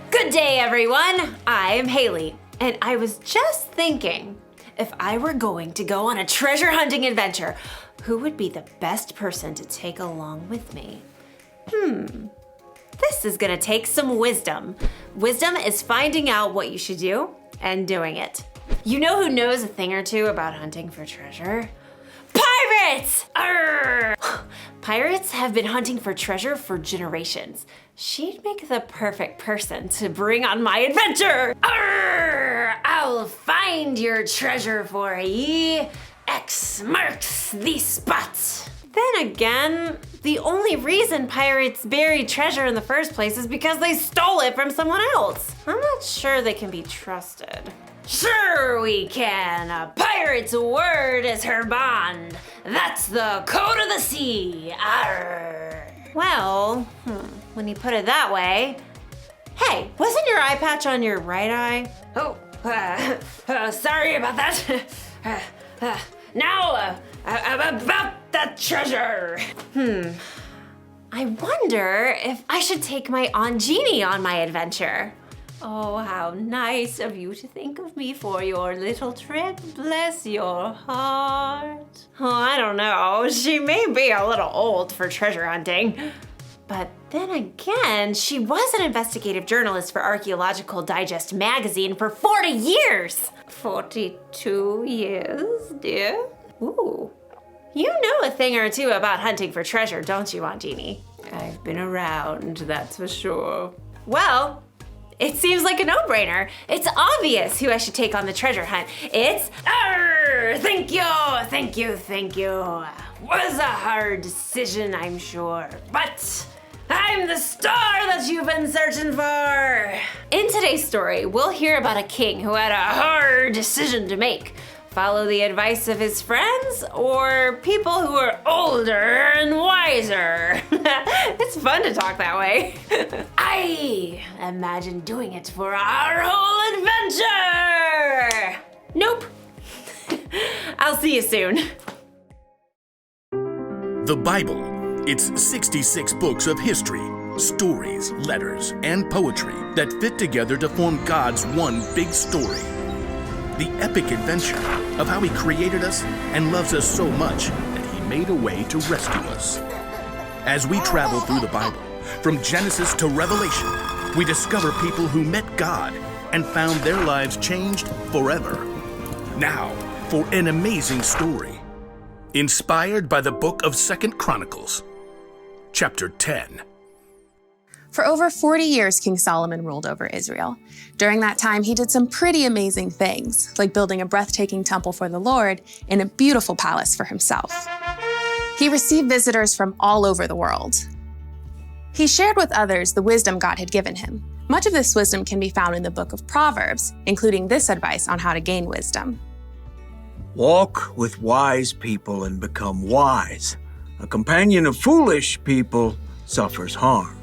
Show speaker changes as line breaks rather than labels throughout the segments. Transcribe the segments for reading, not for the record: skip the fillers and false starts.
Good day, everyone. I'm Haley, and I was just thinking, if I were going to go on a treasure hunting adventure, who would be the best person to take along with me? This is gonna take some wisdom. Wisdom is finding out what you should do and doing it. You know who knows a thing or two about hunting for treasure? Pirates! Arr! Pirates have been hunting for treasure for generations. She'd make the perfect person to bring on my adventure. Arr! I'll find your treasure for ye. X marks the spot. Then again, the only reason pirates buried treasure in the first place is because they stole it from someone else. I'm not sure they can be trusted. Sure we can. A pirate's word is her bond. That's the code of the sea. Arr. Well, when you put it that way. Hey, wasn't your eye patch on your right eye? Oh, sorry about that. Now, about that treasure. I wonder if I should take my Aunt Jeannie on my adventure. Oh, how nice of you to think of me for your little trip. Bless your heart. Oh, I don't know. She may be a little old for treasure hunting, but Then again, she was an investigative journalist for Archaeological Digest magazine for 40 years. 42 years, dear? Ooh. You know a thing or two about hunting for treasure, don't you, Aunt Jeannie? I've been around, that's for sure. Well, it seems like a no-brainer. It's obvious who I should take on the treasure hunt. It's, thank you. Was a hard decision, I'm sure, but I'm the star that you've been searching for. In today's story, we'll hear about a king who had a hard decision to make. Follow the advice of his friends or people who are older and wiser. It's fun to talk that way. I imagine doing it for our whole adventure. Nope. I'll see you soon.
The Bible. It's 66 books of history, stories, letters, and poetry that fit together to form God's one big story. The epic adventure of how He created us and loves us so much that He made a way to rescue us. As we travel through the Bible, from Genesis to Revelation, we discover people who met God and found their lives changed forever. Now, for an amazing story, inspired by the book of 2 Chronicles, chapter 10.
For over 40 years, King Solomon ruled over Israel. During that time, he did some pretty amazing things, like building a breathtaking temple for the Lord and a beautiful palace for himself. He received visitors from all over the world. He shared with others the wisdom God had given him. Much of this wisdom can be found in the book of Proverbs, including this advice on how to gain wisdom.
Walk with wise people and become wise. A companion of foolish people suffers harm.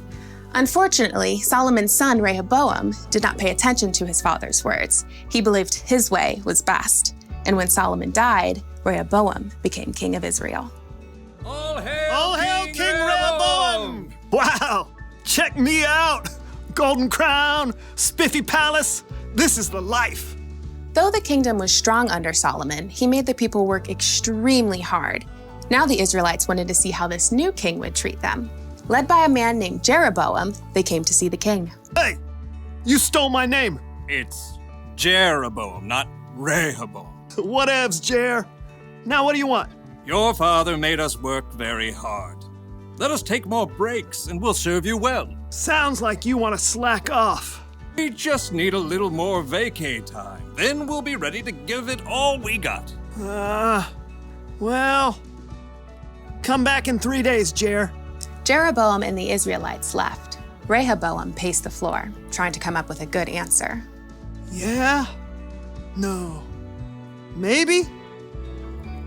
Unfortunately, Solomon's son Rehoboam did not pay attention to his father's words. He believed his way was best. And when Solomon died, Rehoboam became king of Israel.
All hail King Rehoboam! Wow, check me out! Golden crown, spiffy palace, this is the life.
Though the kingdom was strong under Solomon, he made the people work extremely hard. Now the Israelites wanted to see how this new king would treat them. Led by a man named Jeroboam, they came to see the king.
Hey, you stole my name.
It's Jeroboam, not Rehoboam.
Whatevs, Jer. Now what do you want?
Your father made us work very hard. Let us take more breaks and we'll serve you well.
Sounds like you want to slack off.
We just need a little more vacay time. Then we'll be ready to give it all we got.
Well, come back in 3 days, Jer.
Jeroboam and the Israelites left. Rehoboam paced the floor, trying to come up with a good answer.
Yeah? No. Maybe?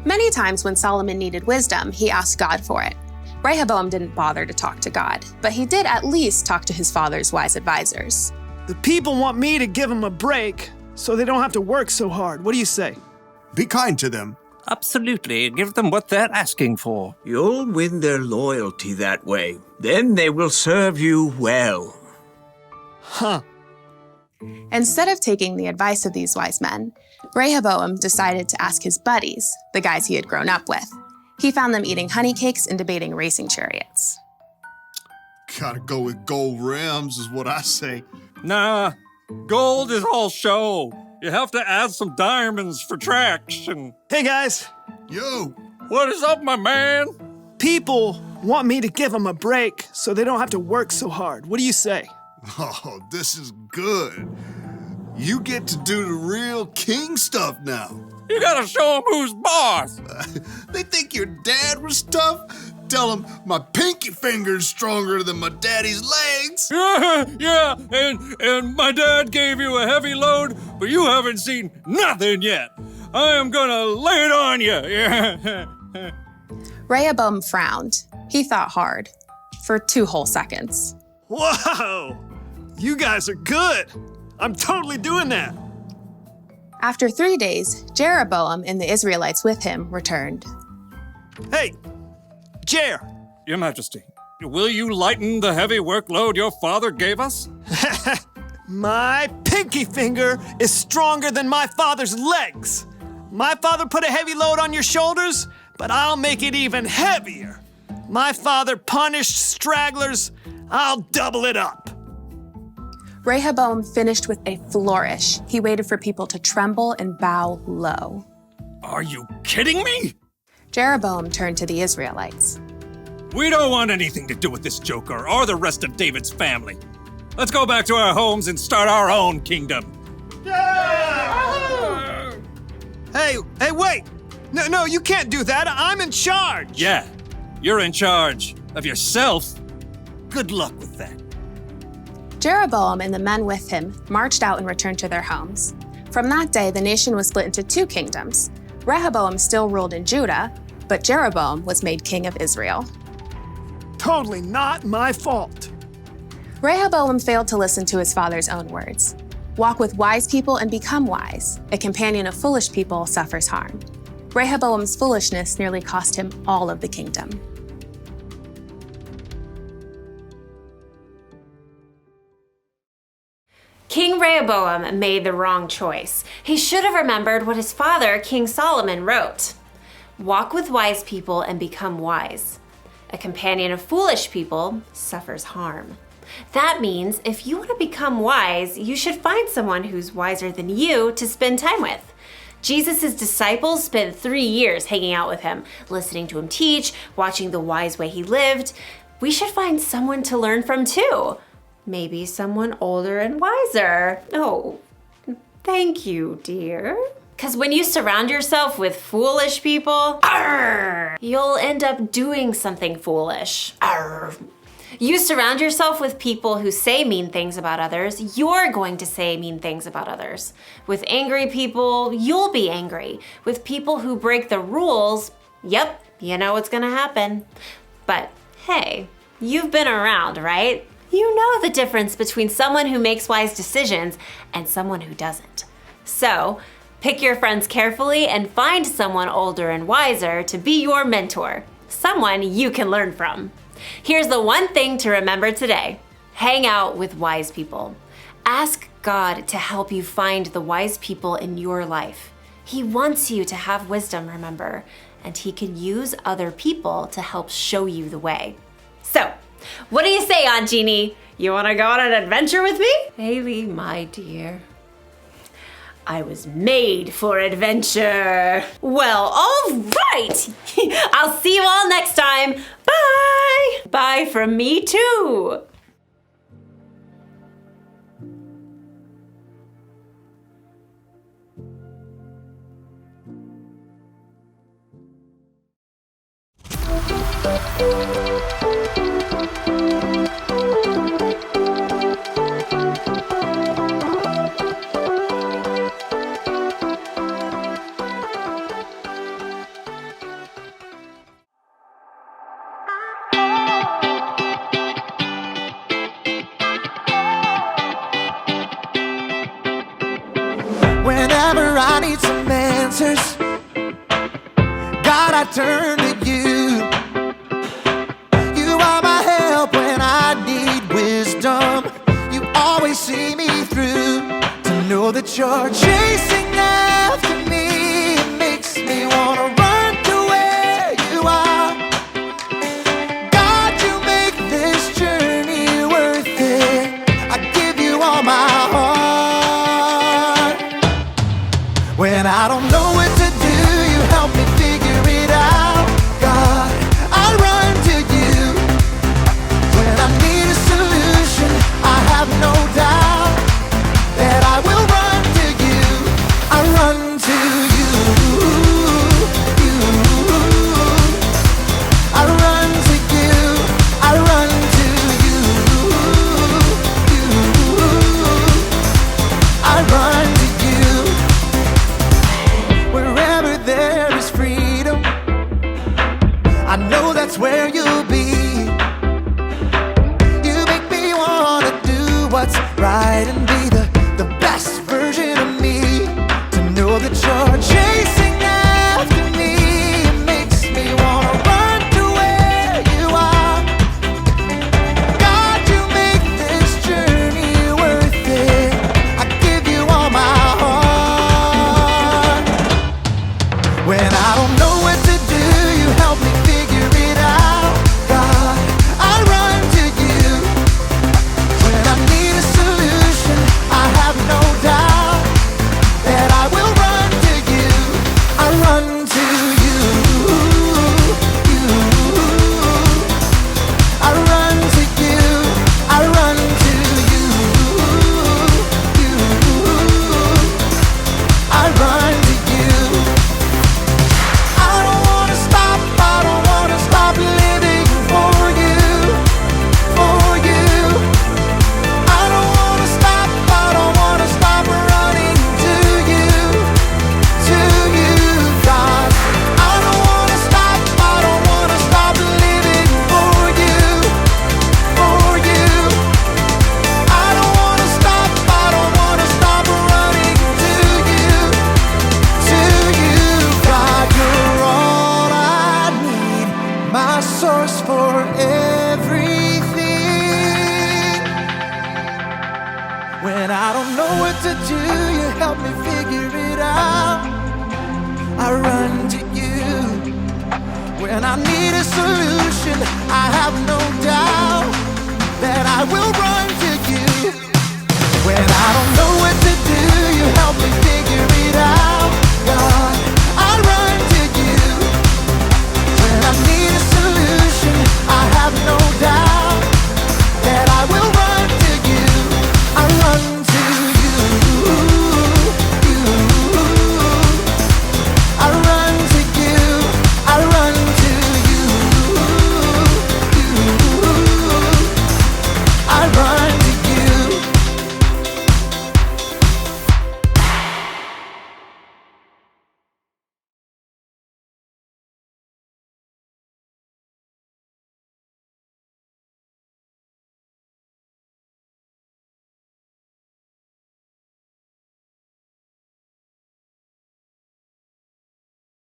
Many times when Solomon needed wisdom, he asked God for it. Rehoboam didn't bother to talk to God, but he did at least talk to his father's wise advisors.
The people want me to give them a break so they don't have to work so hard. What do you say?
Be kind to them.
Absolutely. Give them what they're asking for.
You'll win their loyalty that way. Then they will serve you well.
Huh.
Instead of taking the advice of these wise men, Rehoboam decided to ask his buddies, the guys he had grown up with. He found them eating honey cakes and debating racing chariots.
Gotta go with gold rims is what I say.
Nah, gold is all show. You have to add some diamonds for traction.
Hey, guys.
Yo,
What is up, my man?
People want me to give them a break so they don't have to work so hard. What do you say?
oh, this is good. You get to do the real king stuff now.
You gotta show them who's boss.
They think your dad was tough? Tell them my pinky finger's stronger than my daddy's legs.
Yeah, and my dad gave you a heavy load, but you haven't seen nothing yet. I am gonna lay it on you. Yeah.
Rehoboam frowned. He thought hard. For 2 whole seconds.
Whoa! You guys are good. I'm totally doing that.
After 3 days, Jeroboam and the Israelites with him returned.
Hey, Jer.
Your Majesty, will you lighten the heavy workload your father gave us?
My pinky finger is stronger than my father's legs. My father put a heavy load on your shoulders, but I'll make it even heavier. My father punished stragglers. I'll double it up.
Rehoboam finished with a flourish. He waited for people to tremble and bow low.
Are you kidding me?
Jeroboam turned to the Israelites.
We don't want anything to do with this joker or the rest of David's family. Let's go back to our homes and start our own kingdom.
Hey, wait! No, you can't do that. I'm in charge.
Yeah, you're in charge of yourself. Good luck with that.
Jeroboam and the men with him marched out and returned to their homes. From that day, the nation was split into two kingdoms. Rehoboam still ruled in Judah, but Jeroboam was made king of Israel.
Totally not my fault.
Rehoboam failed to listen to his father's own words. Walk with wise people and become wise. A companion of foolish people suffers harm. Rehoboam's foolishness nearly cost him all of the kingdom.
King Rehoboam made the wrong choice. He should have remembered what his father, King Solomon, wrote. Walk with wise people and become wise. A companion of foolish people suffers harm. That means if you want to become wise, you should find someone who's wiser than you to spend time with. Jesus' disciples spent 3 years hanging out with him, listening to him teach, watching the wise way he lived. We should find someone to learn from too. Maybe someone older and wiser. Oh, thank you, dear. Because when you surround yourself with foolish people, you'll end up doing something foolish. You surround yourself with people who say mean things about others, you're going to say mean things about others. With angry people, you'll be angry. With people who break the rules, yep, you know what's gonna happen. But hey, you've been around, right? You know the difference between someone who makes wise decisions and someone who doesn't. So, pick your friends carefully and find someone older and wiser to be your mentor, someone you can learn from. Here's the one thing to remember today. Hang out with wise people. Ask God to help you find the wise people in your life. He wants you to have wisdom, remember, and He can use other people to help show you the way. So, what do you say, Aunt Jeannie? You want to go on an adventure with me? Haley, my dear, I was made for adventure. Well, all right. I'll see you all next time. Bye. Bye from me too.
Whenever I need some answers, God, I turn to you. You are my help when I need wisdom. You always see me through. To know that you're chasing after me, it makes me wanna run to where you are. God, you make this journey worth it. I give you all my heart. When I don't know what to do, you help me figure it out. God, I run to you. When I need a solution, I have no doubt that I will run to you. I run to you. I run to you. I run to you. I run to you. Wherever there is freedom, I know that's where you'll be. You make me wanna do what's right and be the best version of me. To know that you're chasing after me, it makes me wanna run to where you are. God, you make this journey worth it. I give you all my heart. When I don't know what to do, you help me figure it out. God, I run to you. know what to do, you help me figure it out. I run to you when I need a solution. I have no doubt that I will run